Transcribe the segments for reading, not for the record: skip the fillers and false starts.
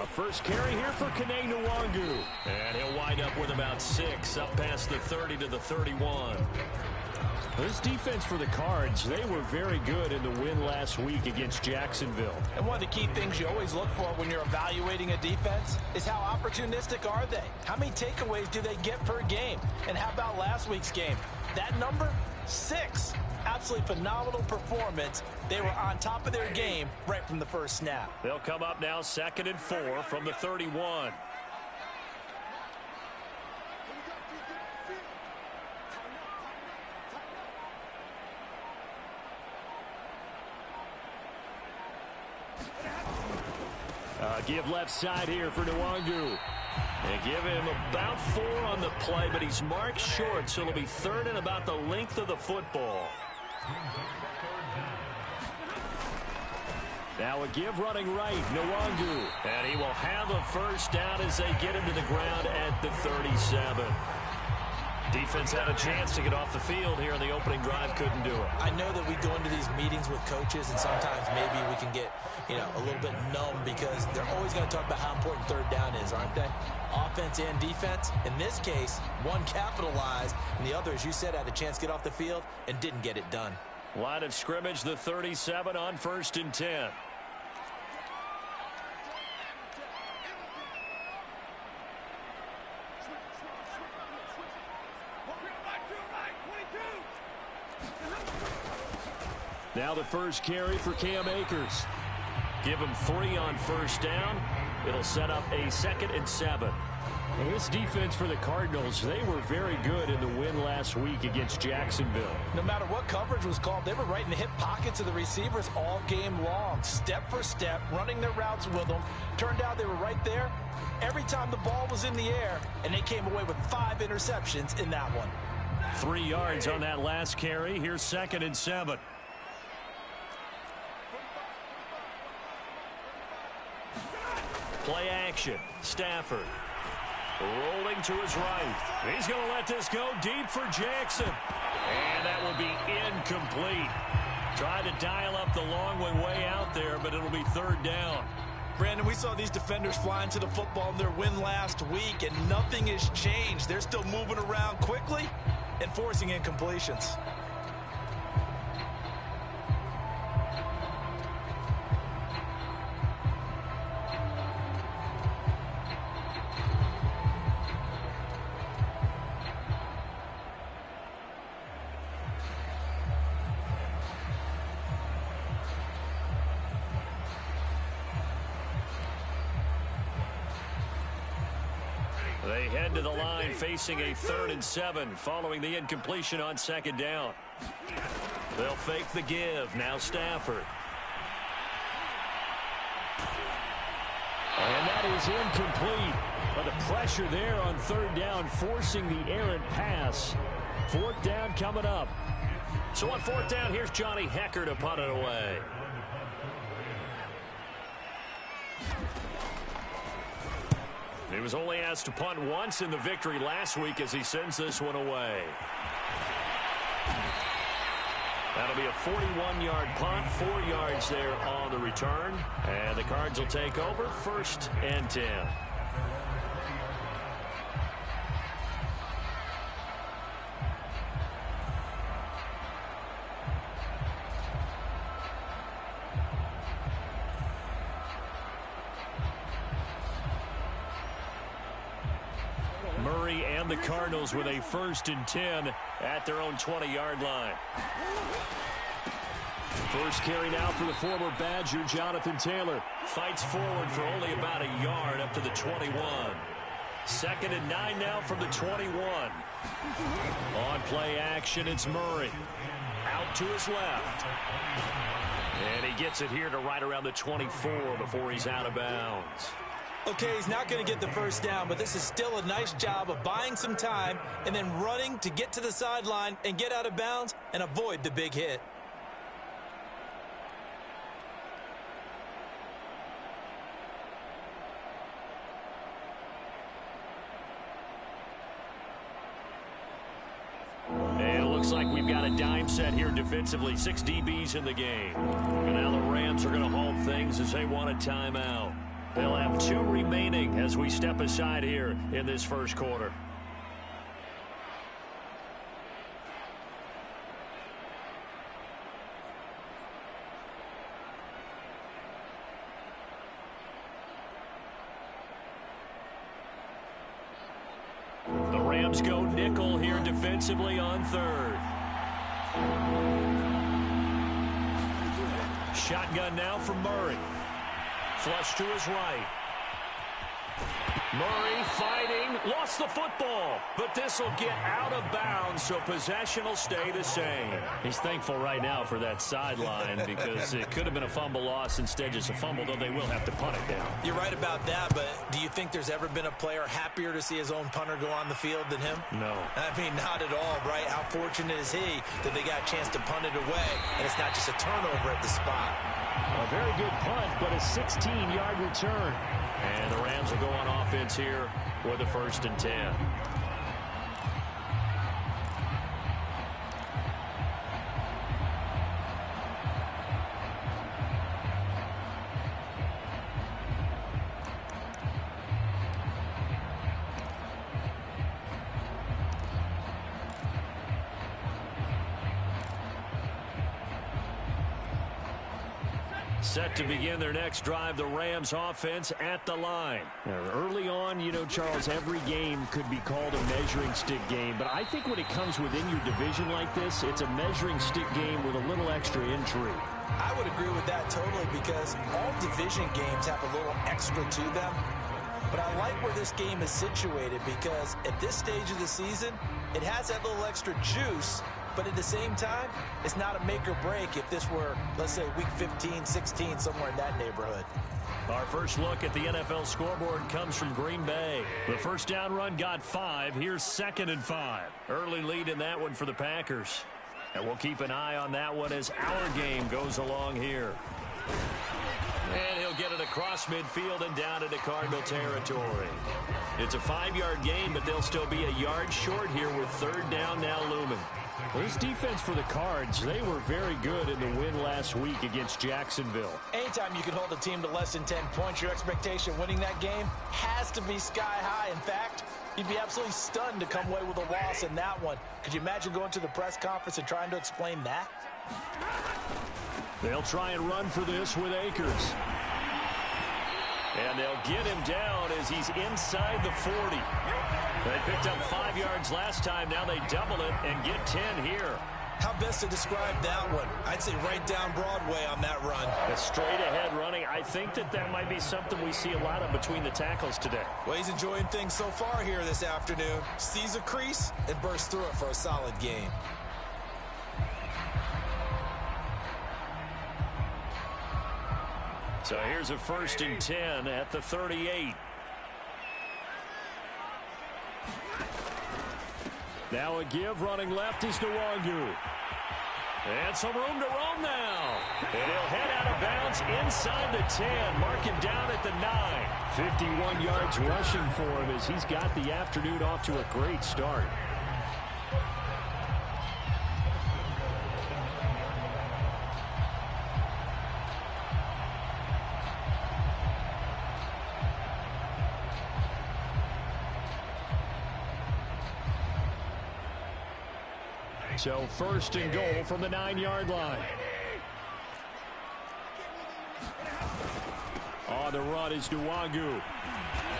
A first carry here for Kene Nwangu. And he'll wind up with about 6, up past the 30 to the 31. This defense for the Cards, they were very good in the win last week against Jacksonville. And one of the key things you always look for when you're evaluating a defense is how opportunistic are they? How many takeaways do they get per game? And how about last week's game? That number, 6. Absolutely phenomenal performance. They were on top of their game right from the first snap. They'll come up now 2nd and 4 from the 31. Give left side here for Nwangu. And give him about 4 on the play, but he's marked short, so it'll be 3rd and about the length of the football. Now a give running right, Nwangu. And he will have a first down as they get him to the ground at the 37. Defense had a chance to get off the field here in the opening drive, couldn't do it. I know that we go into these meetings with coaches, and sometimes maybe we can get, a little bit numb because they're always going to talk about how important 3rd down is, aren't they? Offense and defense. In this case, one capitalized, and the other, as you said, had a chance to get off the field and didn't get it done. Line of scrimmage, the 37 on 1st and 10. Now the first carry for Cam Akers. Give him 3 on first down. It'll set up a 2nd and 7. Well, this defense for the Cardinals, they were very good in the win last week against Jacksonville. No matter what coverage was called, they were right in the hip pockets of the receivers all game long. Step for step, running their routes with them. Turned out they were right there every time the ball was in the air, and they came away with 5 interceptions in that one. 3 yards on that last carry. Here's 2nd and 7. Play action. Stafford. Rolling to his right. He's going to let this go deep for Jackson. And that will be incomplete. Tried to dial up the long one way out there, but it'll be 3rd down. Brandon, we saw these defenders flying to the football in their win last week, and nothing has changed. They're still moving around quickly and forcing incompletions. They head to the line facing a 3rd and 7 following the incompletion on 2nd down. They'll fake the give. Now Stafford. And that is incomplete. But the pressure there on 3rd down forcing the errant pass. 4th down coming up. So on 4th down, here's Johnny Hecker to punt it away. He was only asked to punt once in the victory last week as he sends this one away. That'll be a 41-yard punt, 4 yards there on the return. And the Cards will take over 1st and 10. Murray and the Cardinals with a 1st and 10 at their own 20-yard line. First carry now for the former Badger, Jonathan Taylor. Fights forward for only about a yard up to the 21. 2nd and 9 now from the 21. On play action, it's Murray. Out to his left. And he gets it here to right around the 24 before he's out of bounds. Okay, he's not going to get the first down, but this is still a nice job of buying some time and then running to get to the sideline and get out of bounds and avoid the big hit. And it looks like we've got a dime set here defensively. 6 DBs in the game. And now the Rams are going to hold things as they want a timeout. They'll have 2 remaining as we step aside here in this first quarter. The Rams go nickel here defensively on 3rd. Shotgun now from Murray. Flush to his right. Murray fighting, lost the football, but this will get out of bounds, so possession will stay the same. He's thankful right now for that sideline because it could have been a fumble loss, instead just a fumble, though they will have to punt it down. You're right about that, but do you think there's ever been a player happier to see his own punter go on the field than him? No. I mean, not at all, right? How fortunate is he that they got a chance to punt it away, and it's not just a turnover at the spot. A very good punt, but a 16-yard return. And the Rams will go on offense here with a 1st and 10. Set to begin their next drive, the Rams offense at the line. Now, early on, you know, Charles, every game could be called a measuring stick game, but I think when it comes within your division like this, it's a measuring stick game with a little extra intrigue. I would agree with that totally because all division games have a little extra to them. But I like where this game is situated because at this stage of the season, it has that little extra juice. But at the same time, it's not a make or break if this were, let's say, week 15, 16, somewhere in that neighborhood. Our first look at the NFL scoreboard comes from Green Bay. The first down run got 5. Here's 2nd and 5. Early lead in that one for the Packers. And we'll keep an eye on that one as our game goes along here. And he'll get it across midfield and down into Cardinal territory. It's a 5-yard gain, but they'll still be a yard short here with 3rd down now looming. Well, this defense for the Cards, they were very good in the win last week against Jacksonville. Anytime you can hold a team to less than 10 points, your expectation winning that game has to be sky high. In fact, you'd be absolutely stunned to come away with a loss in that one. Could you imagine going to the press conference and trying to explain that? They'll try and run for this with Akers. And they'll get him down as he's inside the 40. They picked up 5 yards last time. Now they double it and get 10 here. How best to describe that one? I'd say right down Broadway on that run. A straight-ahead running. I think that might be something we see a lot of between the tackles today. Well, he's enjoying things so far here this afternoon. Sees a crease and bursts through it for a solid game. So here's a 1st and 10 at the 38. Now a give, running left is Nwangu. And some room to roam now. And he'll head out of bounds inside the 10. Mark him down at the 9. 51 yards rushing for him as he's got the afternoon off to a great start. So 1st and goal from the 9-yard line. On the run is Nwangu.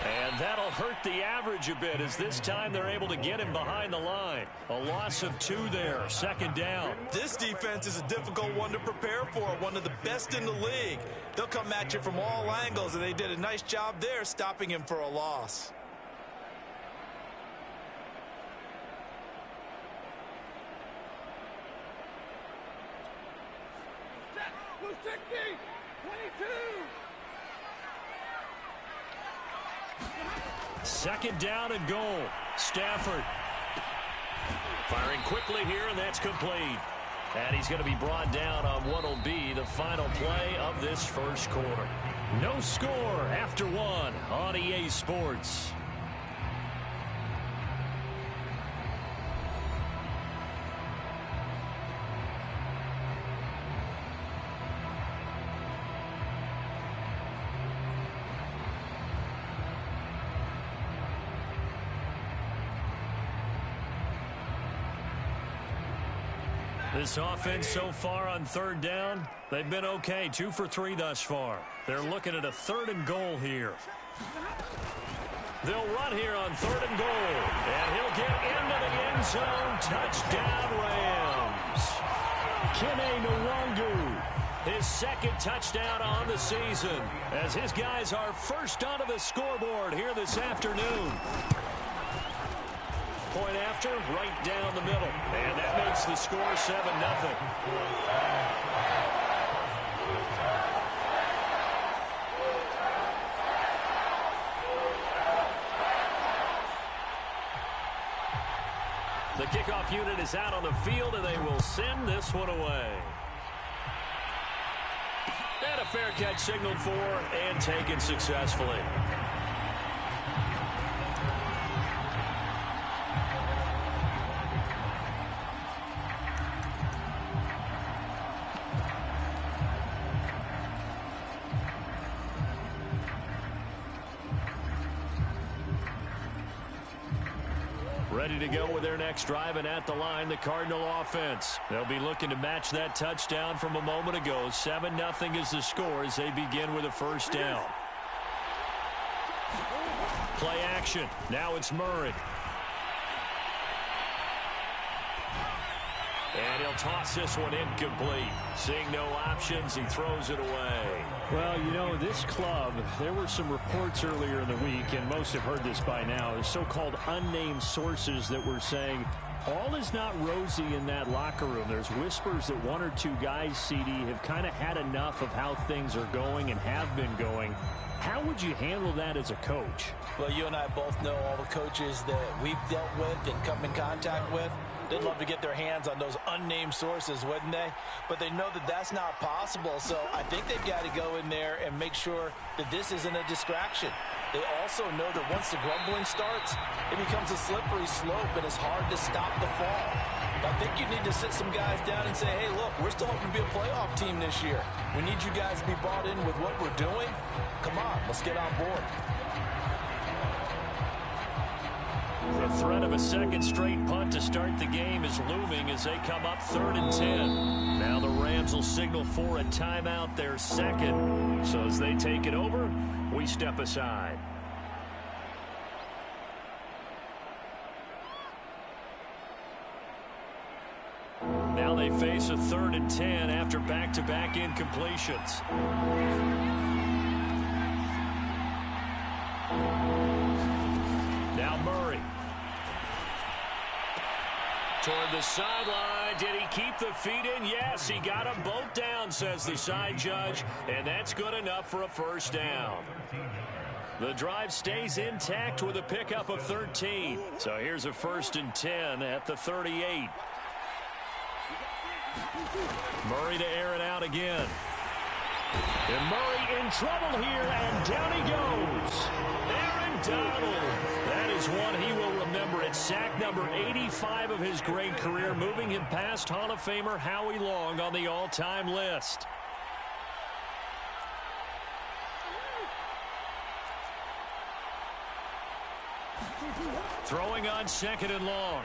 And that'll hurt the average a bit as this time they're able to get him behind the line. A loss of 2 there, 2nd down. This defense is a difficult one to prepare for, one of the best in the league. They'll come at you from all angles, and they did a nice job there stopping him for a loss. Second down and goal. Stafford firing quickly here, and that's complete. And he's going to be brought down on what will be the final play of this first quarter. No score after 1 on EA Sports. This offense so far on third down, they've been okay. 2 for 3 thus far. They're looking at a 3rd and goal here. They'll run here on 3rd and goal. And he'll get into the end zone. Touchdown, Rams. Kene Nwangu, his 2nd touchdown on the season, as his guys are first onto the scoreboard here this afternoon. Point after, right down the middle. And that makes the score 7-0. The kickoff unit is out on the field, and they will send this one away. And a fair catch signaled for and taken successfully. Ready to go with their next drive, and at the line, the Cardinal offense. They'll be looking to match that touchdown from a moment ago. 7-0 is the score as they begin with a first down. Play action. Now it's Murray. And he'll toss this one incomplete. Seeing no options, he throws it away. Well, you know, this club, there were some reports earlier in the week, and most have heard this by now, the so-called unnamed sources that were saying all is not rosy in that locker room. There's whispers that 1 or 2 guys, CD, have kind of had enough of how things are going and have been going. How would you handle that as a coach? Well, you and I both know all the coaches that we've dealt with and come in contact with. They'd love to get their hands on those unnamed sources, wouldn't they? But they know that that's not possible, so I think they've got to go in there and make sure that this isn't a distraction. They also know that once the grumbling starts, it becomes a slippery slope, and it's hard to stop the fall. I think you need to sit some guys down and say, hey, look, we're still hoping to be a playoff team this year. We need you guys to be bought in with what we're doing. Come on, let's get on board. The threat of a 2nd straight punt to start the game is looming as they come up 3rd and 10. Now the Rams will signal for a timeout, their 2nd. So as they take it over, we step aside. Now they face a 3rd and 10 after back-to-back incompletions. Now Murray. Toward the sideline. Did he keep the feet in? Yes, he got them both down, says the side judge, and that's good enough for a first down. The drive stays intact with a pickup of 13. So here's a 1st and 10 at the 38. Murray to air it out again. And Murray in trouble here, and down he goes. Aaron Donald. That is one he will remember. It's sack number 85 of his great career, moving him past Hall of Famer Howie Long on the all-time list. Throwing on 2nd and long.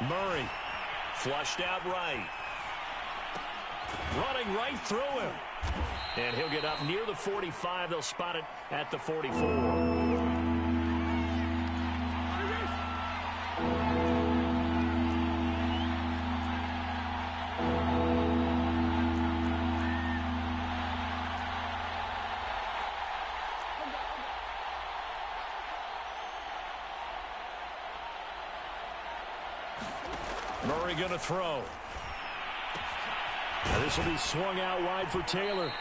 Murray flushed out right. Running right through him. And he'll get up near the 45. They'll spot it at the 44. Murray going to throw. And this will be swung out wide for Taylor.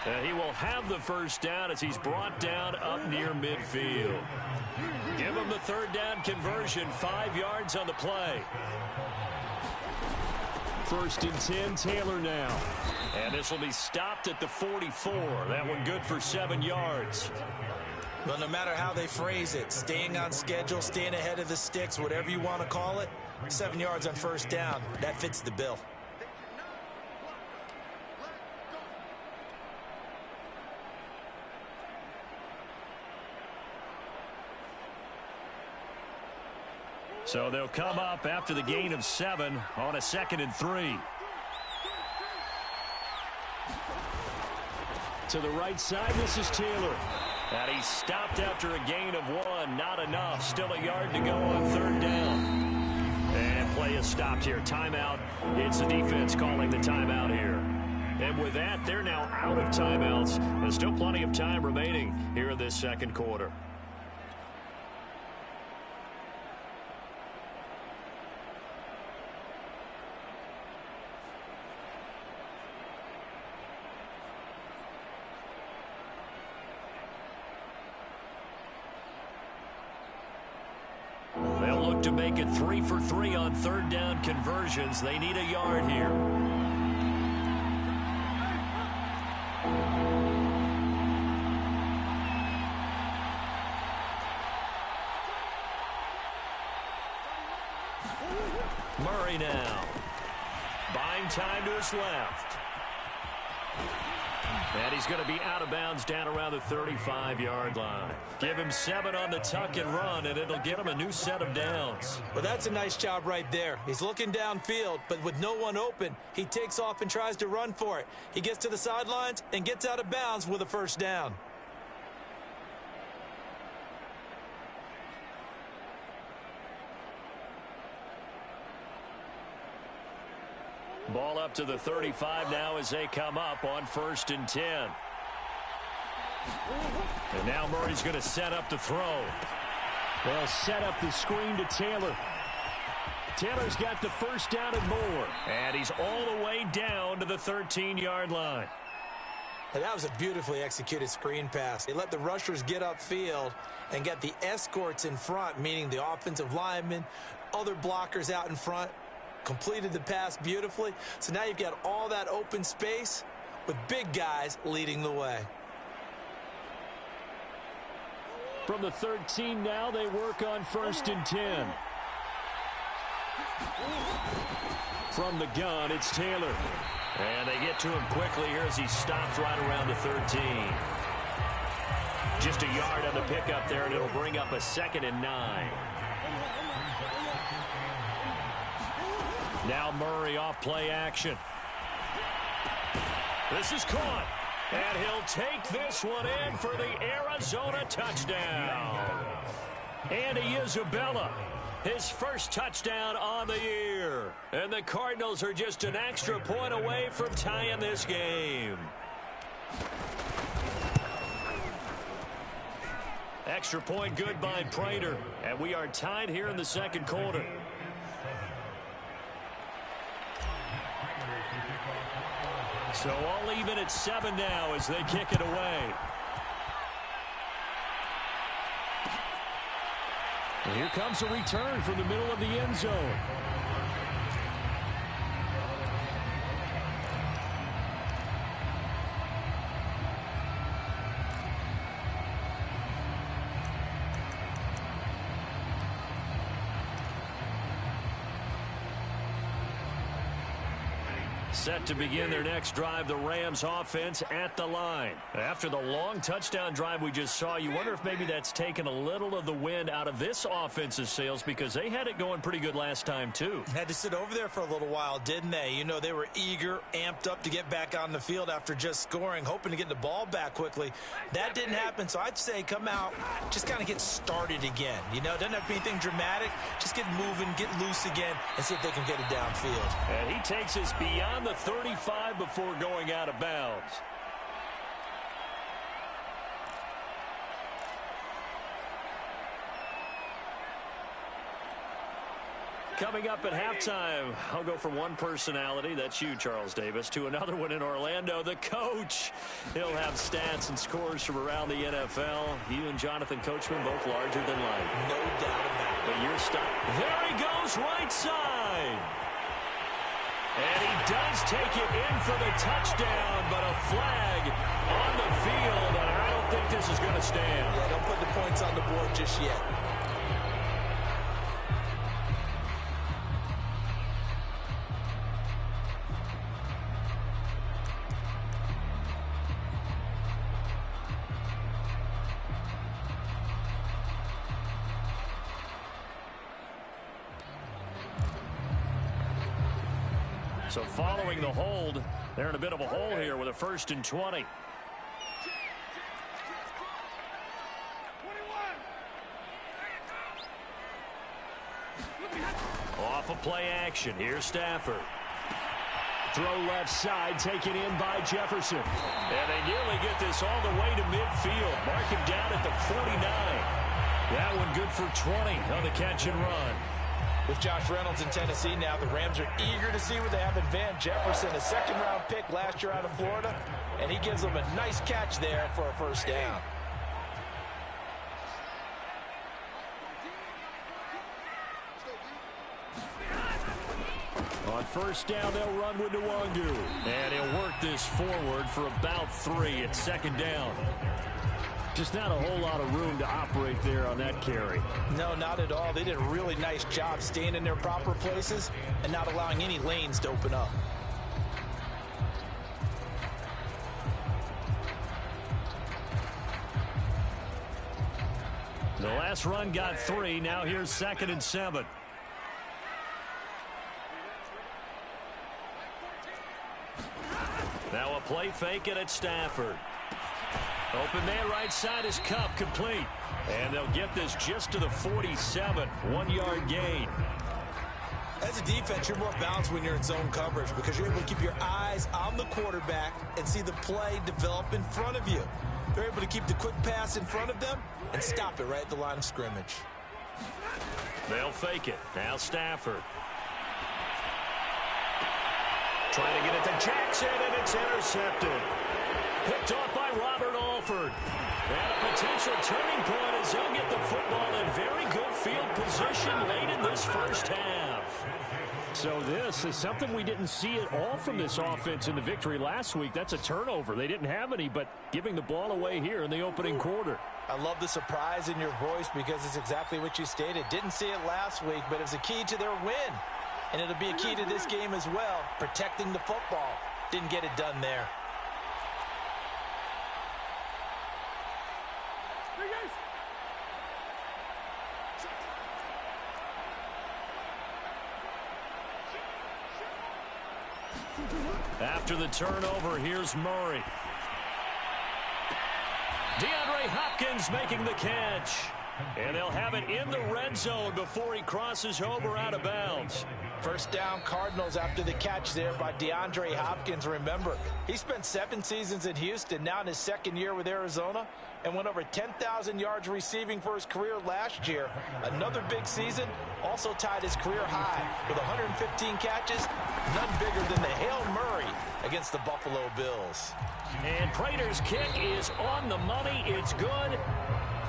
And he will have the first down as he's brought down up near midfield. Give him the 3rd down conversion. 5 yards on the play. 1st and 10, Taylor now. And this will be stopped at the 44. That one good for 7 yards. Well, no matter how they phrase it, staying on schedule, staying ahead of the sticks, whatever you want to call it, 7 yards on 1st down, that fits the bill. So they'll come up after the gain of 7 on a 2nd and 3. To the right side, this is Taylor. And he stopped after a gain of 1. Not enough. Still a yard to go on 3rd down. And play is stopped here. Timeout. It's the defense calling the timeout here. And with that, they're now out of timeouts. There's still plenty of time remaining here in this 2nd quarter. To make it 3 for 3 on 3rd down conversions. They need a yard here. Murray now. Buying time to his left. And he's going to be out of bounds down around the 35-yard line. Give him 7 on the tuck and run, and it'll get him a new set of downs. Well, that's a nice job right there. He's looking downfield, but with no one open, he takes off and tries to run for it. He gets to the sidelines and gets out of bounds with a 1st down. Ball up to the 35 now as they come up on 1st and 10. And now Murray's going to set up the throw. They'll set up the screen to Taylor. Taylor's got the 1st down and more. And he's all the way down to the 13-yard line. And that was a beautifully executed screen pass. They let the rushers get upfield and get the escorts in front, meaning the offensive linemen, other blockers out in front. Completed the pass beautifully. So now you've got all that open space with big guys leading the way. From the 13 now, they work on 1st and 10. From the gun, it's Taylor. And they get to him quickly here as he stops right around the 13. Just a yard on the pickup there, and it'll bring up a 2nd and 9. Now Murray off play action. This is caught. And he'll take this one in for the Arizona touchdown. Andy Isabella, his 1st touchdown on the year. And the Cardinals are just an extra point away from tying this game. Extra point good by Prater. And we are tied here in the 2nd quarter. So all even at 7 now as they kick it away. And here comes a return from the middle of the end zone. Set to begin their next drive, the Rams offense at the line. After the long touchdown drive we just saw, you wonder if maybe that's taken a little of the wind out of this offense's sails because they had it going pretty good last time too. Had to sit over there for a little while, didn't they? You know, they were eager, amped up to get back on the field after just scoring, hoping to get the ball back quickly. That didn't happen, so I'd say come out, just kind of get started again. You know, doesn't have to be anything dramatic. Just get moving, get loose again, and see if they can get it downfield. And he takes us beyond the 35 before going out of bounds. Coming up at halftime, I'll go from one personality, that's you, Charles Davis, to another one in Orlando, the coach. He'll have stats and scores from around the NFL. You and Jonathan Coachman both larger than life. No doubt about it. But you're stuck. There he goes, right side. And he does take it in for the touchdown, but a flag on the field, and I don't think this is going to stand. Yeah, don't put the points on the board just yet. So following the hold, they're in a bit of a hole here with a 1st and 20. Off of play action. Here's Stafford. Throw left side, taken in by Jefferson. And they nearly get this all the way to midfield. Mark him down at the 49. That one good for 20 on the catch and run. With Josh Reynolds in Tennessee now, the Rams are eager to see what they have in Van Jefferson, a second-round pick last year out of Florida, and he gives them a nice catch there for a first down. On first down, they'll run with Nwangu. And he'll work this forward for about 3. It's second down. Just not a whole lot of room to operate there on that carry. No, not at all. They did a really nice job staying in their proper places and not allowing any lanes to open up. The last run got 3. Now here's 2nd and 7. Now a play fake and it's Stafford. Open man right side is Cup, complete. And they'll get this just to the 47. 1-yard gain. As a defense, you're more balanced when you're in zone coverage because you're able to keep your eyes on the quarterback and see the play develop in front of you. They're able to keep the quick pass in front of them and stop it right at the line of scrimmage. They'll fake it. Now Stafford. Trying to get it to Jackson, and it's intercepted. Picked off by Robert Alford. And a potential turning point as he'll get the football in very good field position late in this first half. So this is something we didn't see at all from this offense in the victory last week. That's a turnover. They didn't have any, but giving the ball away here in the opening quarter. I love the surprise in your voice because it's exactly what you stated. Didn't see it last week, but it was a key to their win. And it'll be a key to this game as well, protecting the football. Didn't get it done there. After the turnover, here's Murray. DeAndre Hopkins making the catch. And they'll have it in the red zone before he crosses over out of bounds. First down Cardinals after the catch there by DeAndre Hopkins. Remember, he spent 7 seasons in Houston, now in his 2nd year with Arizona, and went over 10,000 yards receiving for his career last year. Another big season, also tied his career high with 115 catches, none bigger than the Hail Murray against the Buffalo Bills. And Prater's kick is on the money. It's good.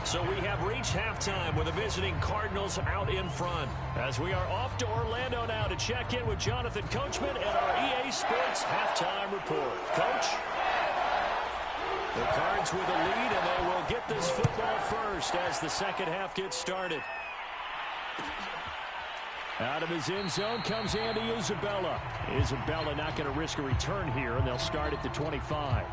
So we have reached halftime with the visiting Cardinals out in front. As we are off to Orlando now to check in with Jonathan Coachman and our EA Sports halftime report. Coach? The Cards with a lead, and they will get this football first as the second half gets started. Out of his end zone comes Andy Isabella. Isabella not going to risk a return here, and they'll start at the 25.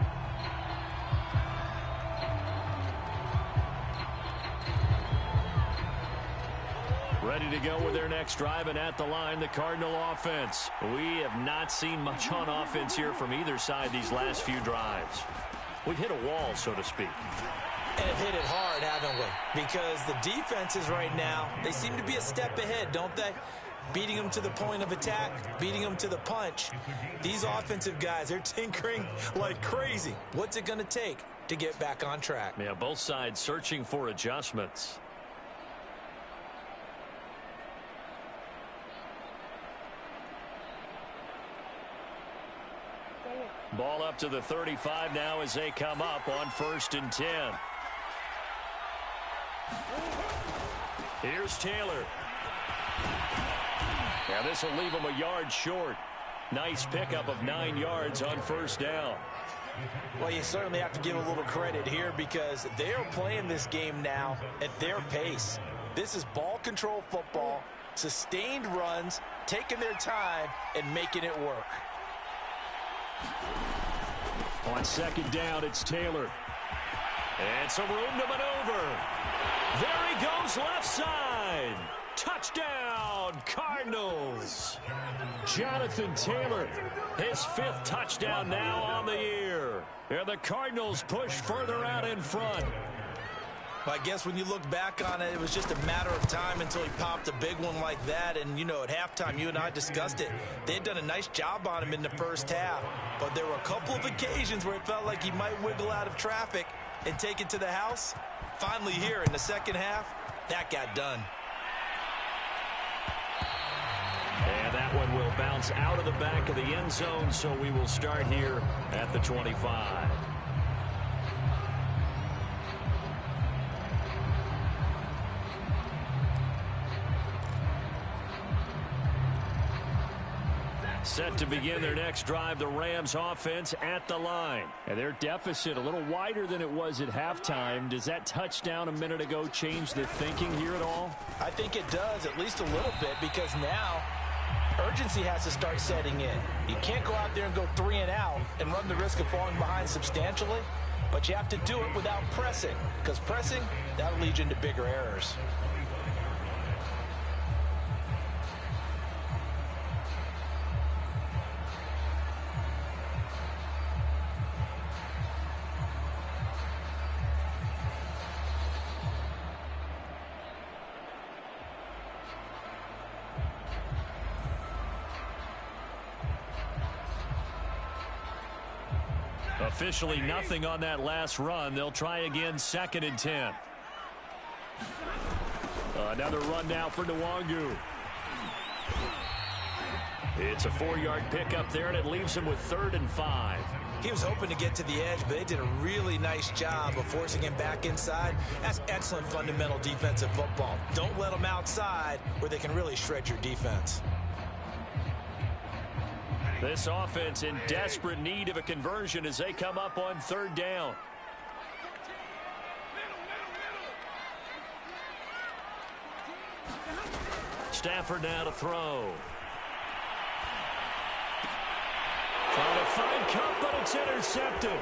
Ready to go with their next drive, and at the line, the Cardinal offense. We have not seen much on offense here from either side these last few drives. We've hit a wall, so to speak. And have hit it hard, haven't we? Because the defenses right now, they seem to be a step ahead, don't they? Beating them to the point of attack, beating them to the punch. These offensive guys, they're tinkering like crazy. What's it going to take to get back on track? Yeah, both sides searching for adjustments. Ball up to the 35 now as they come up on 1st and 10. Here's Taylor. Now this will leave him a yard short. Nice pickup of 9 yards on 1st down. Well, you certainly have to give a little credit here because they are playing this game now at their pace. This is ball control football, sustained runs, taking their time, and making it work. On 2nd down, it's Taylor. And some room to maneuver. There he goes left side. Touchdown, Cardinals. Jonathan Taylor. His 5th touchdown now on the year. And the Cardinals push further out in front. Well, I guess when you look back on it, it was just a matter of time until he popped a big one like that. And, you know, at halftime, you and I discussed it. They had done a nice job on him in the first half. But there were a couple of occasions where it felt like he might wiggle out of traffic and take it to the house. Finally here in the second half, that got done. And that one will bounce out of the back of the end zone, so we will start here at the 25. Set to begin their next drive, the Rams offense at the line. And their deficit a little wider than it was at halftime. Does that touchdown a minute ago change the thinking here at all? I think it does, at least a little bit, because now urgency has to start setting in. You can't go out there and go 3 and out and run the risk of falling behind substantially, but you have to do it without pressing, because pressing, that'll lead you into bigger errors. Officially nothing on that last run. They'll try again, 2nd and 10. Another run now for Nwangu. It's a 4-yard pickup there, and it leaves him with 3rd and 5. He was hoping to get to the edge, but they did a really nice job of forcing him back inside. That's excellent fundamental defensive football. Don't let them outside where they can really shred your defense. This offense in desperate need of a conversion as they come up on 3rd down. Stafford now to throw. Trying to find Cup, but it's intercepted.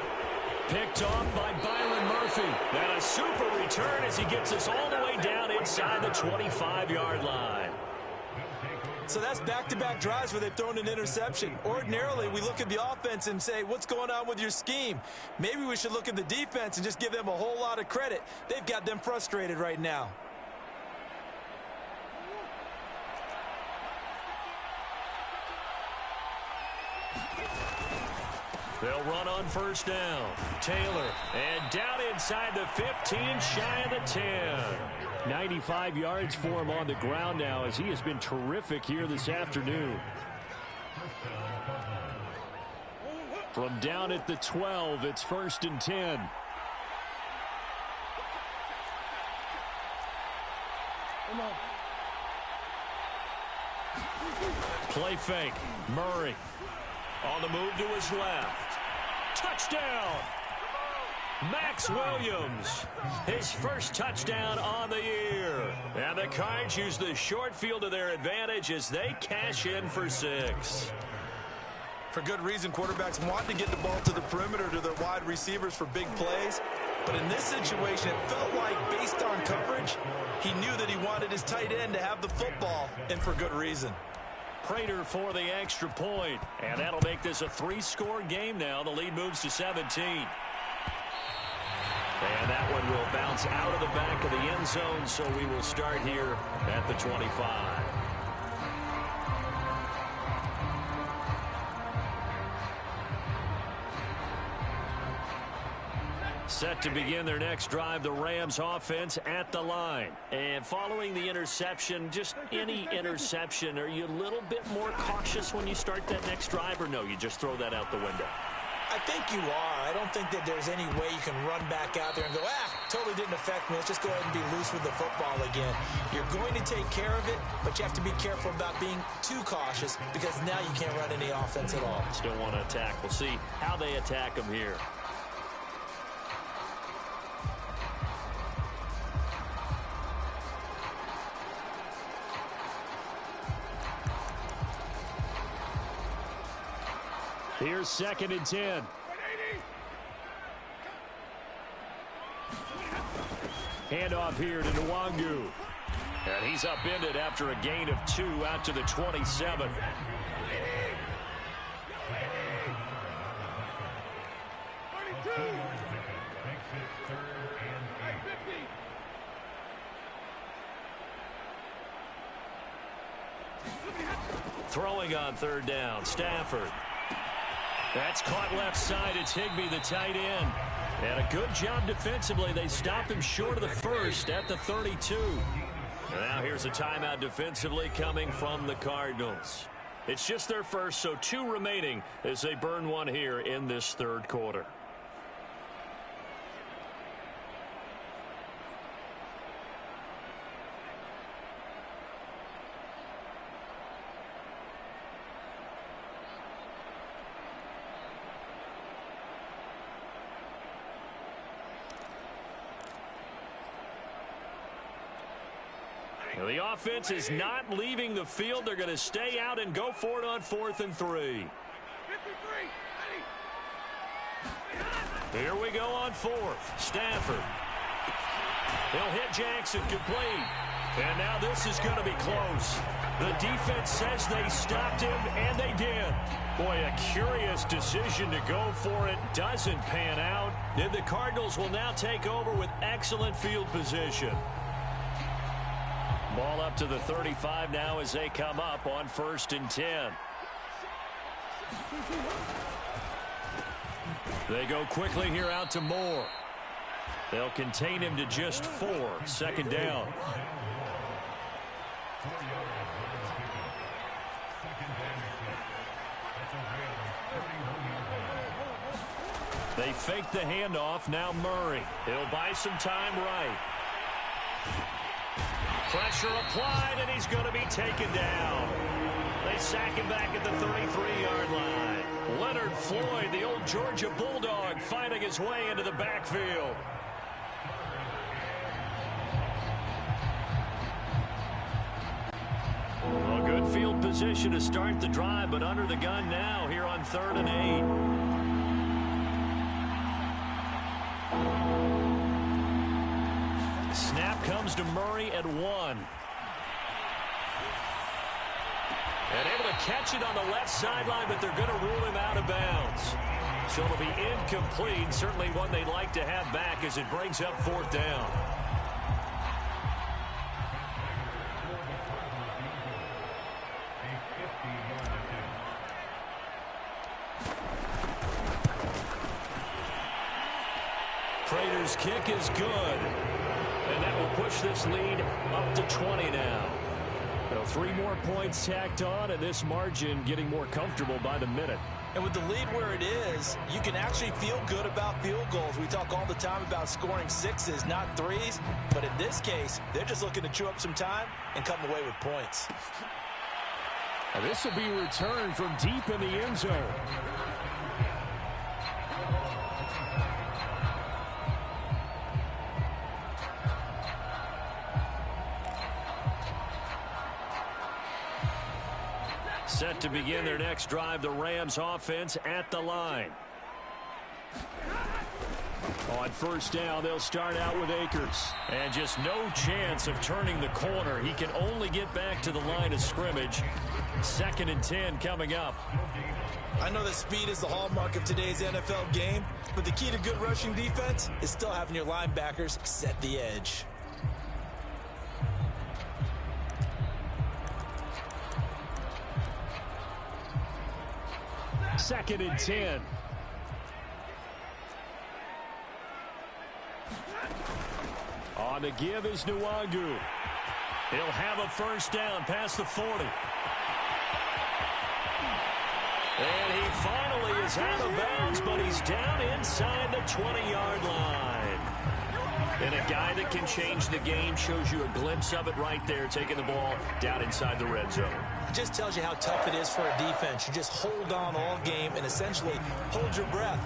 Picked off by Byron Murphy. And a super return as he gets us all the way down inside the 25-yard line. So that's back-to-back drives where they've thrown an interception. Ordinarily, we look at the offense and say, what's going on with your scheme? Maybe we should look at the defense and just give them a whole lot of credit. They've got them frustrated right now. They'll run on 1st down. Taylor, and down inside the 15, shy of the 10. 95 yards for him on the ground now as he has been terrific here this afternoon. From down at the 12, it's 1st and 10. Play fake. Murray on the move to his left. Touchdown! Max Williams, his first touchdown on the year. And the Cards use the short field to their advantage as they cash in for 6. For good reason, quarterbacks want to get the ball to the perimeter to their wide receivers for big plays. But in this situation, it felt like, based on coverage, he knew that he wanted his tight end to have the football, and for good reason. Prater for the extra point. And that'll make this a 3-score game now. The lead moves to 17. And that one will bounce out of the back of the end zone, so we will start here at the 25. Set to begin their next drive, the Rams offense at the line. And following the interception, just any interception, are you a little bit more cautious when you start that next drive, or no, you just throw that out the window? I think you are. I don't think that there's any way you can run back out there and go, totally didn't affect me. Let's just go ahead and be loose with the football again. You're going to take care of it, but you have to be careful about being too cautious because now you can't run any offense at all. Still want to attack. We'll see how they attack them here. Here's 2nd and 10. Handoff here to Nwangu. And he's upended after a gain of 2 out to the 27. Throwing on third down, Stafford. That's caught left side. It's Higbee, the tight end. And a good job defensively. They stopped him short of the first at the 32. And now here's a timeout defensively coming from the Cardinals. It's just their first, so 2 remaining as they burn one here in this third quarter. The offense is not leaving the field. They're going to stay out and go for it on 4th and 3. Here we go on 4th. Stafford. He'll hit Jackson complete. And now this is going to be close. The defense says they stopped him, and they did. Boy, a curious decision to go for it. Doesn't pan out. And the Cardinals will now take over with excellent field position. Ball up to the 35 now as they come up on 1st and 10. They go quickly here out to Moore. They'll contain him to just 4. 2nd down. They fake the handoff. Now Murray. He'll buy some time right. Pressure applied, and he's going to be taken down. They sack him back at the 33-yard line. Leonard Floyd, the old Georgia Bulldog, finding his way into the backfield. A good field position to start the drive, but under the gun now here on 3rd and 8. Snap comes to Murray at 1. And able to catch it on the left sideline, but they're going to rule him out of bounds. So it'll be incomplete. Certainly one they'd like to have back as it brings up 4th down. Prater's kick is good. And that will push this lead up to 20 now. Well, 3 more points tacked on, and this margin getting more comfortable by the minute. And with the lead where it is, you can actually feel good about field goals. We talk all the time about scoring 6s, not 3s. But in this case, they're just looking to chew up some time and come away with points. And this will be returned from deep in the end zone. Set to begin their next drive, the Rams offense at the line. On 1st down, they'll start out with Akers. And just no chance of turning the corner. He can only get back to the line of scrimmage. 2nd and 10 coming up. I know that speed is the hallmark of today's NFL game, but the key to good rushing defense is still having your linebackers set the edge. Second and 10. On the give is Nwangu. He'll have a 1st down past the 40. And he finally is out of bounds, but he's down inside the 20-yard line. And a guy that can change the game, shows you a glimpse of it right there, taking the ball down inside the red zone. It just tells you how tough it is for a defense. You just hold on all game and essentially hold your breath.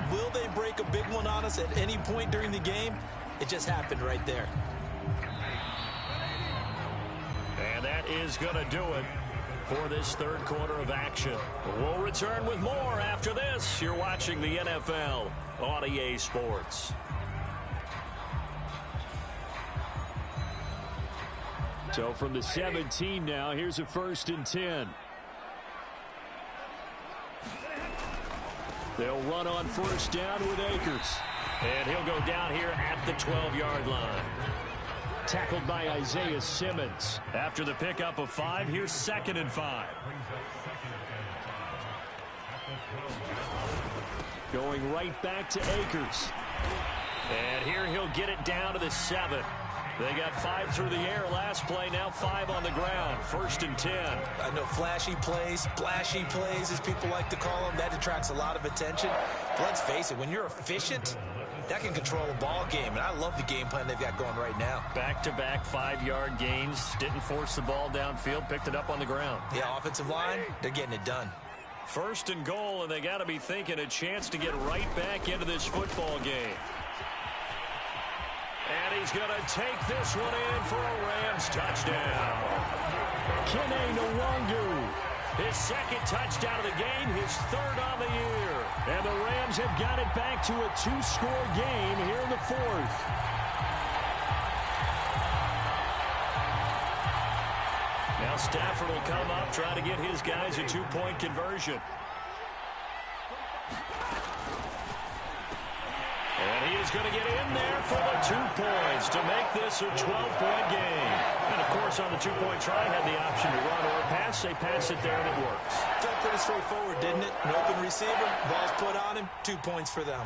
Will they break a big one on us at any point during the game? It just happened right there. And that is going to do it for this third quarter of action. We'll return with more after this. You're watching the NFL on EA Sports. So from the 17 now, here's a 1st and 10. They'll run on 1st down with Akers. And he'll go down here at the 12-yard line. Tackled by Isaiah Simmons. After the pickup of 5, here's 2nd and 5. Going right back to Akers. And here he'll get it down to the 7. They got 5 through the air last play, now 5 on the ground. 1st and 10. I know flashy plays, splashy plays, as people like to call them, that attracts a lot of attention. But let's face it, when you're efficient, that can control a ball game, and I love the game plan they've got going right now. Back-to-back 5-yard gains. Didn't force the ball downfield, picked it up on the ground. Yeah, offensive line, they're getting it done. 1st and goal, and they got to be thinking a chance to get right back into this football game. And he's going to take this one in for a Rams touchdown. Kene Nwangu. His 2nd touchdown of the game, his 3rd on the year. And the Rams have got it back to a 2-score game here in the 4th. Now Stafford will come up, try to get his guys a 2-point conversion. And he is going to get in there for the 2 points to make this a 12-point game. And, of course, on the 2-point try, had the option to run or pass. They pass it there, and it works. Felt pretty straightforward, didn't it? An open receiver, ball's put on him, 2 points for them.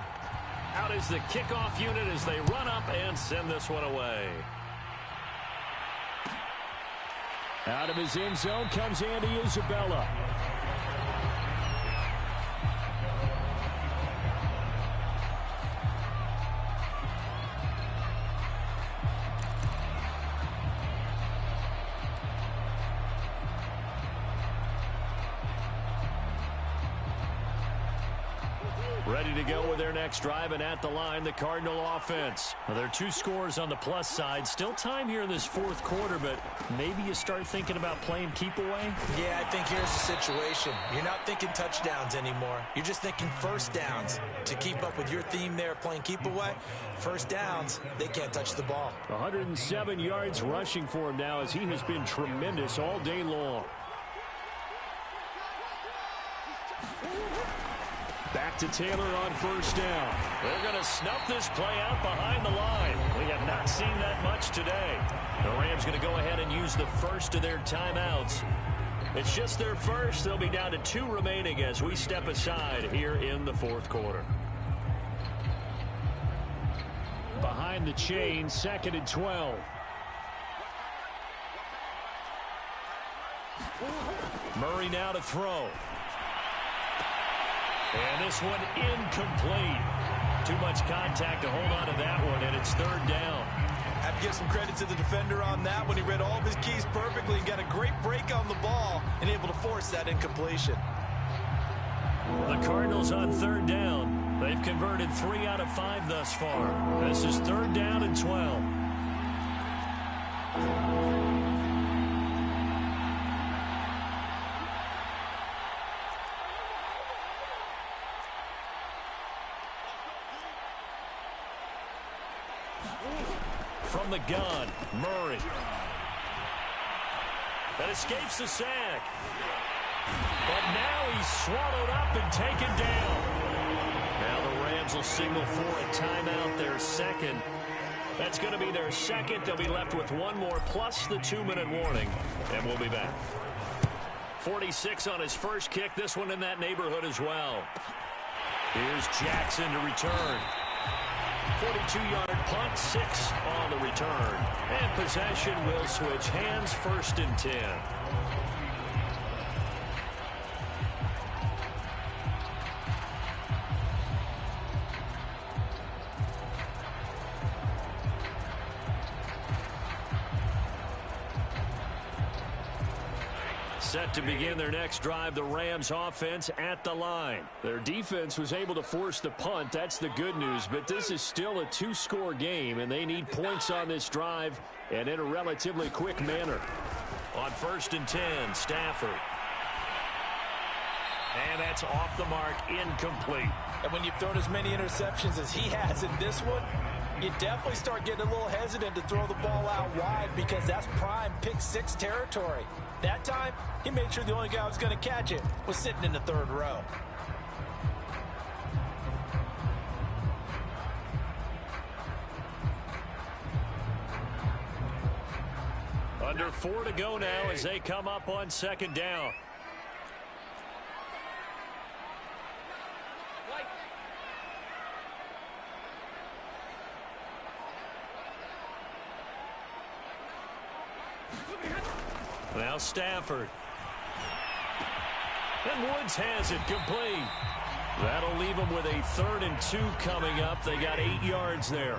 Out is the kickoff unit as they run up and send this one away. Out of his end zone comes Andy Isabella. Ready to go with their next drive, and at the line, the Cardinal offense. Well, there are 2 scores on the plus side. Still time here in this 4th quarter, but maybe you start thinking about playing keep away? Yeah, I think here's the situation. You're not thinking touchdowns anymore. You're just thinking 1st downs. To keep up with your theme there, playing keep away, 1st downs, they can't touch the ball. 107 yards rushing for him now, as he has been tremendous all day long. Back to Taylor on 1st down. They're going to snuff this play out behind the line. We have not seen that much today. The Rams going to go ahead and use the 1st of their timeouts. It's just their 1st. They'll be down to 2 remaining as we step aside here in the 4th quarter. Behind the chain, 2nd and 12. Murray now to throw. And this one incomplete. Too much contact to hold on to that one, and it's 3rd down. I have to give some credit to the defender on that one. He read all of his keys perfectly and got a great break on the ball and able to force that incompletion. The Cardinals on 3rd down. They've converted 3 out of 5 thus far. This is 3rd down and 12. From the gun, Murray. That escapes the sack. But now he's swallowed up and taken down. Now the Rams will signal for a timeout, their 2nd. That's going to be their 2nd. They'll be left with 1 more plus the 2-minute warning, and we'll be back. 46 on his first kick. This one in that neighborhood as well. Here's Jackson to return. 42-yard punt, 6 on the return. And possession will switch hands, 1st and 10. Set to begin their next drive, the Rams offense at the line. Their defense was able to force the punt. That's the good news, but this is still a 2-score game, and they need points on this drive and in a relatively quick manner. On 1st and 10, Stafford. And that's off the mark, incomplete. And when you've thrown as many interceptions as he has in this one, you definitely start getting a little hesitant to throw the ball out wide because that's prime pick-6 territory. That time, he made sure the only guy who was going to catch it was sitting in the 3rd row. Under 4 to go now as they come up on second down. Now Stafford. And Woods has it complete. That'll leave them with a 3rd and 2 coming up. They got 8 yards there.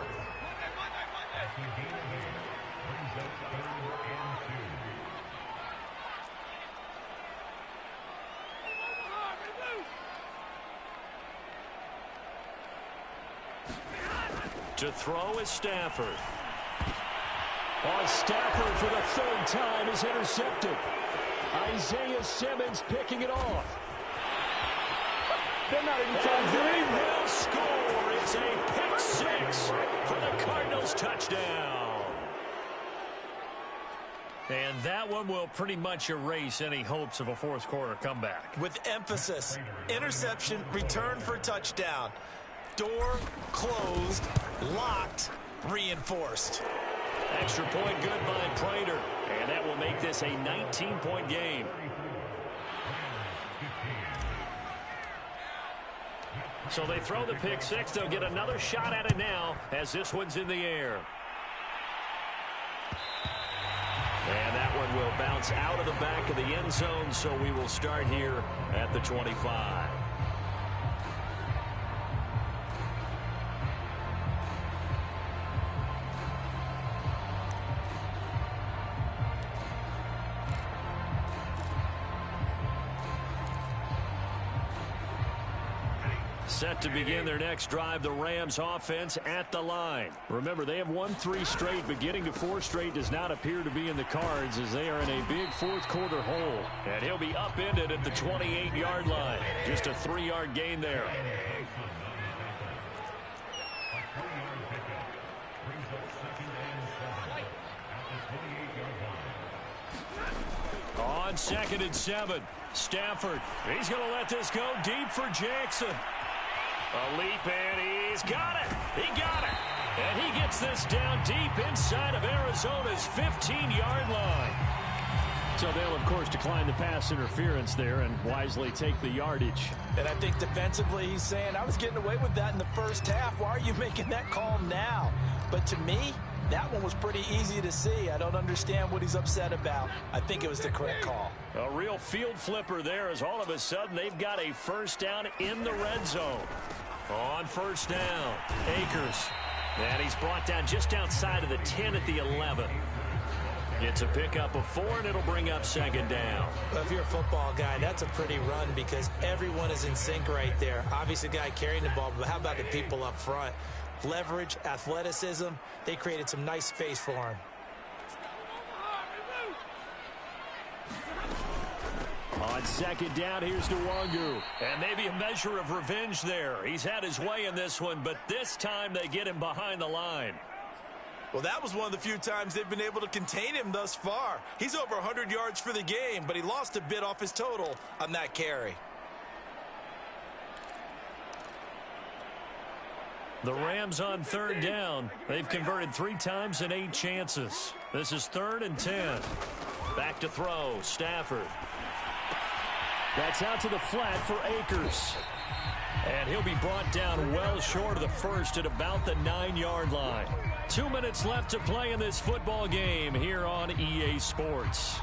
To throw is Stafford. Stafford for the 3rd time is intercepted. Isaiah Simmons picking it off. They're not even trying to do anything. They will score. It's a pick 6 for the Cardinals touchdown. And that one will pretty much erase any hopes of a 4th quarter comeback. With emphasis, interception, return for touchdown. Door closed, locked, reinforced. Extra point good by Prater. And that will make this a 19-point game. So they throw the pick 6. They'll get another shot at it now as this one's in the air. And that one will bounce out of the back of the end zone, so we will start here at the 25. Set to begin their next drive, the Rams offense at the line. Remember, they have won 3 straight, but getting to 4 straight does not appear to be in the cards as they are in a big 4th quarter hole. And he'll be upended at the 28-yard line. Just a 3-yard gain there. On 2nd and 7, Stafford. He's going to let this go deep for Jackson. A leap, and he's got it. He got it. And he gets this down deep inside of Arizona's 15-yard line. So they'll, of course, decline the pass interference there and wisely take the yardage. And I think defensively he's saying, I was getting away with that in the first half. Why are you making that call now? But to me, that one was pretty easy to see. I don't understand what he's upset about. I think it was the correct call. A real field flipper there as all of a sudden they've got a 1st down in the red zone. On 1st down, Akers. And he's brought down just outside of the 10 at the 11. It's a pickup of 4, and it'll bring up 2nd down. Well, if you're a football guy, that's a pretty run because everyone is in sync right there. Obviously, the guy carrying the ball, but how about the people up front? Leverage, athleticism, they created some nice space for him. On 2nd down, here's Nwangu. And maybe a measure of revenge there. He's had his way in this one, but this time they get him behind the line. Well, that was one of the few times they've been able to contain him thus far. He's over 100 yards for the game, but he lost a bit off his total on that carry. The Rams on 3rd down. They've converted 3 times in 8 chances. This is 3rd and 10. Back to throw, Stafford. That's out to the flat for Akers. And he'll be brought down well short of the 1st at about the 9-yard line. 2 minutes left to play in this football game here on EA Sports.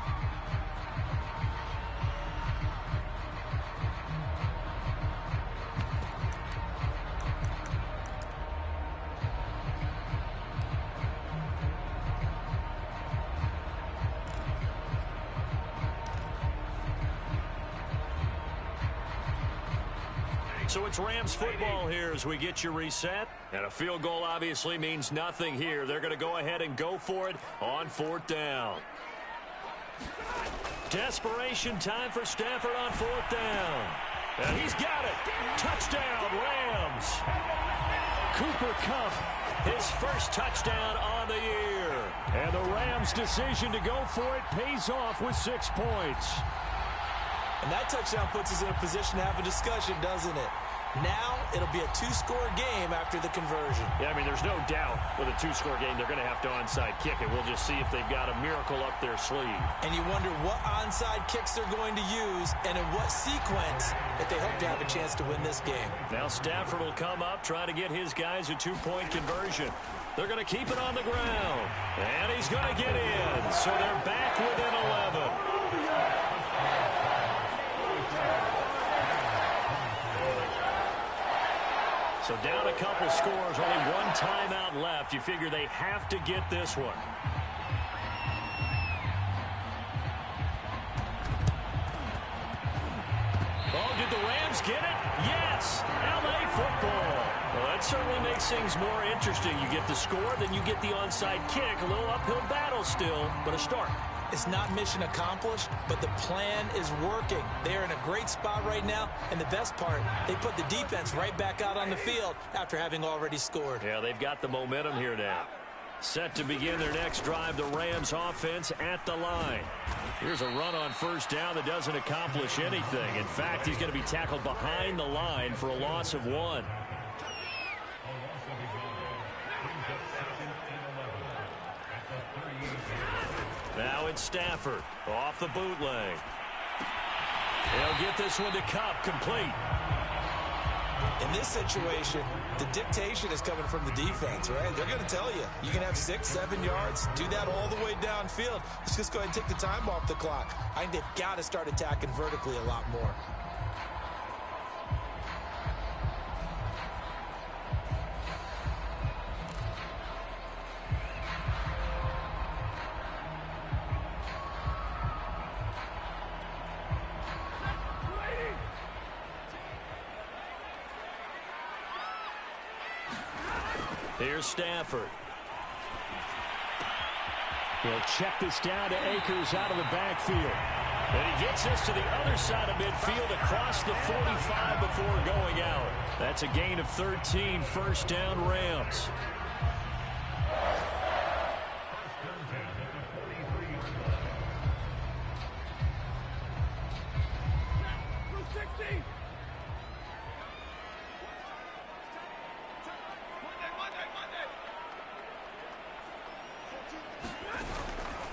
So it's Rams football here as we get you reset. And a field goal obviously means nothing here. They're going to go ahead and go for it on 4th down. Desperation time for Stafford on 4th down. And he's got it. Touchdown, Rams. Cooper Kupp, his 1st touchdown on the year. And the Rams' decision to go for it pays off with 6 points. And that touchdown puts us in a position to have a discussion, doesn't it? Now it'll be a two-score game after the conversion. Yeah, I mean, there's no doubt with a two-score game they're going to have to onside kick it. We'll just see if they've got a miracle up their sleeve. And you wonder what onside kicks they're going to use and in what sequence if they hope to have a chance to win this game. Now Stafford will come up, try to get his guys a two-point conversion. They're going to keep it on the ground. And he's going to get in. So they're back within 11. So down a couple scores, only one timeout left. You figure they have to get this one. Oh, did the Rams get it? Yes! L.A. football. Well, that certainly makes things more interesting. You get the score, then you get the onside kick. A little uphill battle still, but a start. It's not mission accomplished, but the plan is working. They're in a great spot right now, and the best part, they put the defense right back out on the field after having already scored. Yeah, they've got the momentum here now. Set to begin their next drive, the Rams offense at the line. Here's a run on first down that doesn't accomplish anything. In fact, he's going to be tackled behind the line for a loss of 1. Now it's Stafford off the bootleg. He'll get this one to Cup, complete. In this situation, the dictation is coming from the defense, right? They're going to tell you, you can have 6, 7 yards, do that all the way downfield. Let's just go ahead and take the time off the clock. I think they've got to start attacking vertically a lot more. Here's Stafford. He'll check this down to Akers out of the backfield. And he gets this to the other side of midfield across the 45 before going out. That's a gain of 13, first down Rams.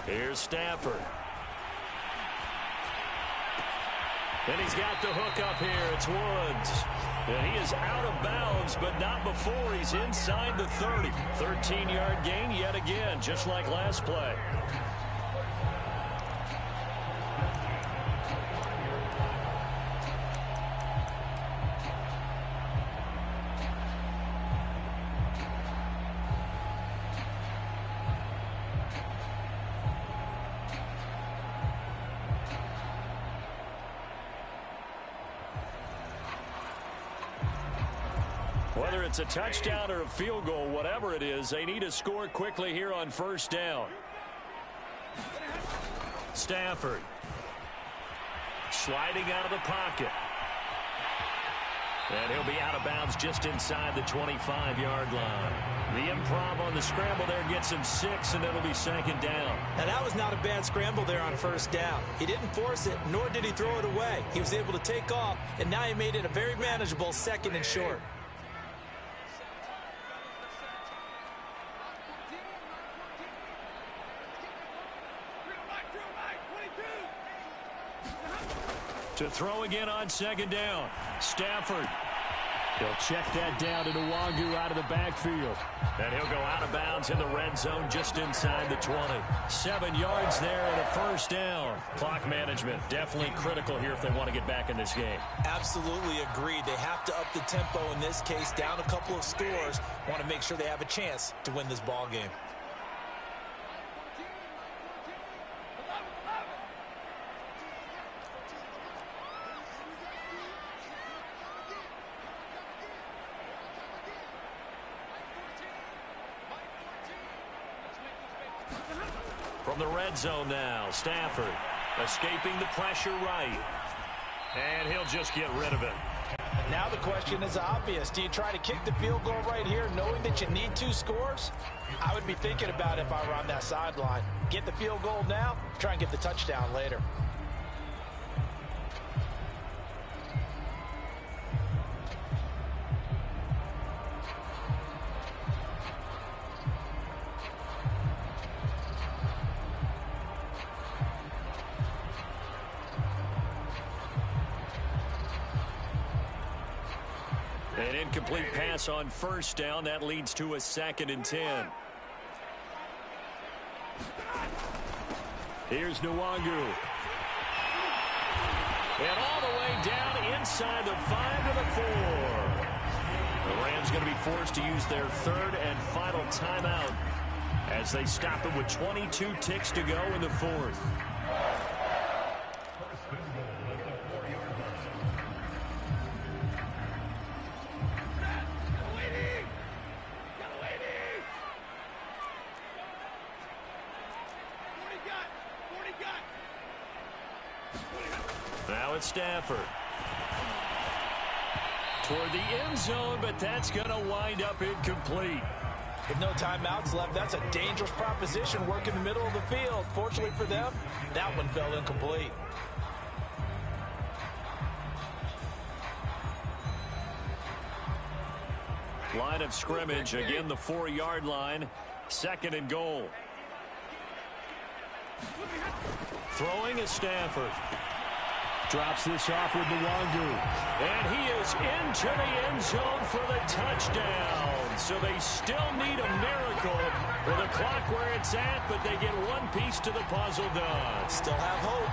Here's Stafford. And he's got the hook up here. It's Woods. And he is out of bounds, but not before he's inside the 30. 13-yard gain yet again, just like last play. Whether it's a touchdown or a field goal, whatever it is, they need to score quickly here on first down. Stafford sliding out of the pocket. And he'll be out of bounds just inside the 25-yard line. The improv on the scramble there gets him 6, and it'll be second down. Now, that was not a bad scramble there on first down. He didn't force it, nor did he throw it away. He was able to take off, and now he made it a very manageable second and short. To throw again on second down. Stafford. He'll check that down to Nwangu out of the backfield. And he'll go out of bounds in the red zone just inside the 20. 7 yards there and a first down. Clock management definitely critical here if they want to get back in this game. Absolutely agreed. They have to up the tempo in this case, down a couple of scores. Want to make sure they have a chance to win this ball game. From the red zone now, Stafford escaping the pressure right. And he'll just get rid of it. Now the question is obvious. Do you try to kick the field goal right here knowing that you need 2 scores? I would be thinking about it if I were on that sideline. Get the field goal now, try and get the touchdown later. An incomplete pass on first down. That leads to a 2nd and 10. Here's Nwangu. And all the way down inside the 5 to the 4. The Rams going to be forced to use their 3rd and final timeout as they stop it with 22 ticks to go in the 4th. Now it's Stafford. Toward the end zone, but that's going to wind up incomplete. With no timeouts left, that's a dangerous proposition. Work in the middle of the field. Fortunately for them, that one fell incomplete. Line of scrimmage, again the 4-yard line. 2nd and goal. Throwing is Stafford. Drops this off with Nwangu. And he is into the end zone for the touchdown. So they still need a miracle for the clock where it's at, but they get one piece to the puzzle done. Still have hope.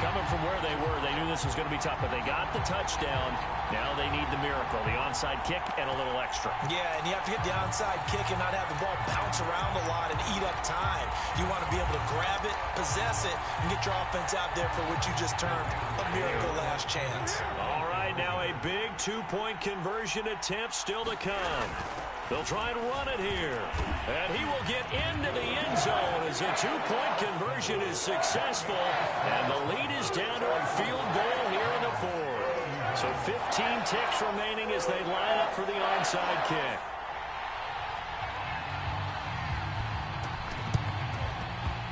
Coming from where they were, they knew this was going to be tough, but they got the touchdown. Now they need the miracle, the onside kick and a little extra. Yeah, and you have to get the onside kick and not have the ball bounce around a lot and eat up time. You want to be able to grab it, possess it, and get your offense out there for what you just termed a miracle last chance. All right, now a big 2-point conversion attempt still to come. They'll try and run it here. And he will get into the end zone as a 2-point conversion is successful. And the lead is down to a field goal here in the 4th. So 15 ticks remaining as they line up for the onside kick.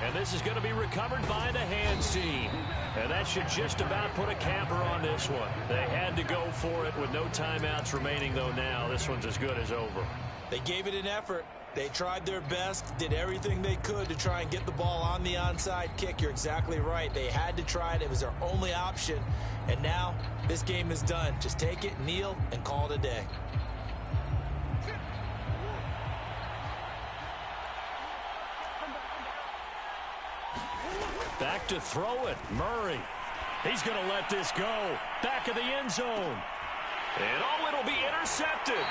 And this is going to be recovered by the hands team. And that should just about put a capper on this one. They had to go for it with no timeouts remaining, though now this one's as good as over. They gave it an effort. They tried their best, did everything they could to try and get the ball on the onside kick. You're exactly right. They had to try it. It was their only option. And now this game is done. Just take it, kneel, and call it a day. Back to throw it. Murray. He's going to let this go. Back of the end zone. And oh, it'll be intercepted.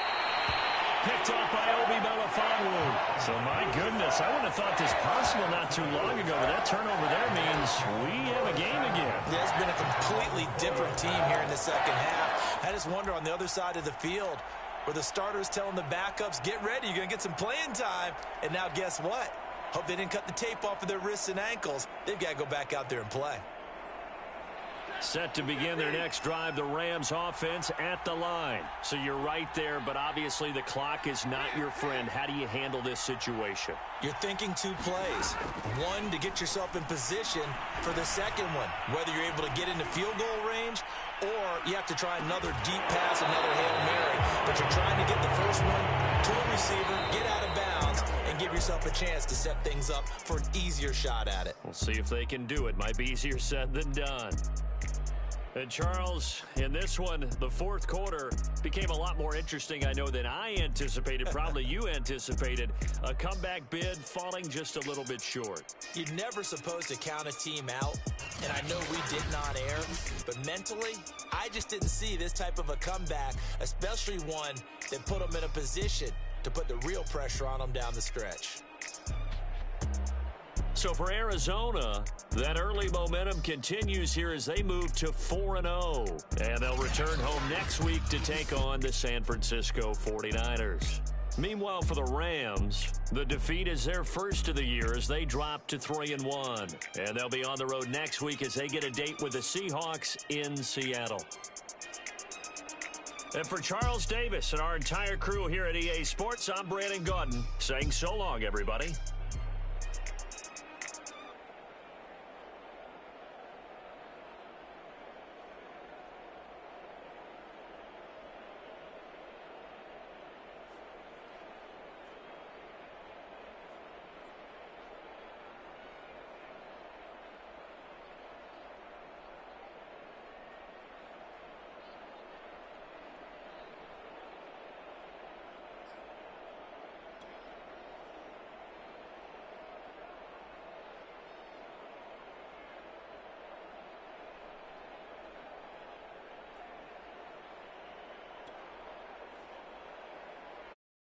Picked up by Obi Melifonwu. So, my goodness, I wouldn't have thought this possible not too long ago, but that turnover there means we have a game again. Yeah, it's been a completely different team here in the second half. I just wonder on the other side of the field where the starters telling the backups, get ready, you're going to get some playing time. And now guess what? Hope they didn't cut the tape off of their wrists and ankles. They've got to go back out there and play. Set to begin their next drive, the Rams offense at the line. So you're right there, but obviously the clock is not your friend. How do you handle this situation? You're thinking 2 plays. One, to get yourself in position for the second one, whether you're able to get into field goal range or you have to try another deep pass, another Hail Mary. But you're trying to get the first one to a receiver, get out of bounds, and give yourself a chance to set things up for an easier shot at it. We'll see if they can do it. Might be easier said than done. And Charles, in this one, the 4th quarter became a lot more interesting, I know, than I anticipated. Probably you anticipated. A comeback bid falling just a little bit short. You're never supposed to count a team out, and I know we did not air, but mentally, I just didn't see this type of a comeback, especially one that put them in a position to put the real pressure on them down the stretch. So for Arizona, that early momentum continues here as they move to 4-0. And they'll return home next week to take on the San Francisco 49ers. Meanwhile, for the Rams, the defeat is their first of the year as they drop to 3-1. And they'll be on the road next week as they get a date with the Seahawks in Seattle. And for Charles Davis and our entire crew here at EA Sports, I'm Brandon Gaudin saying so long, everybody.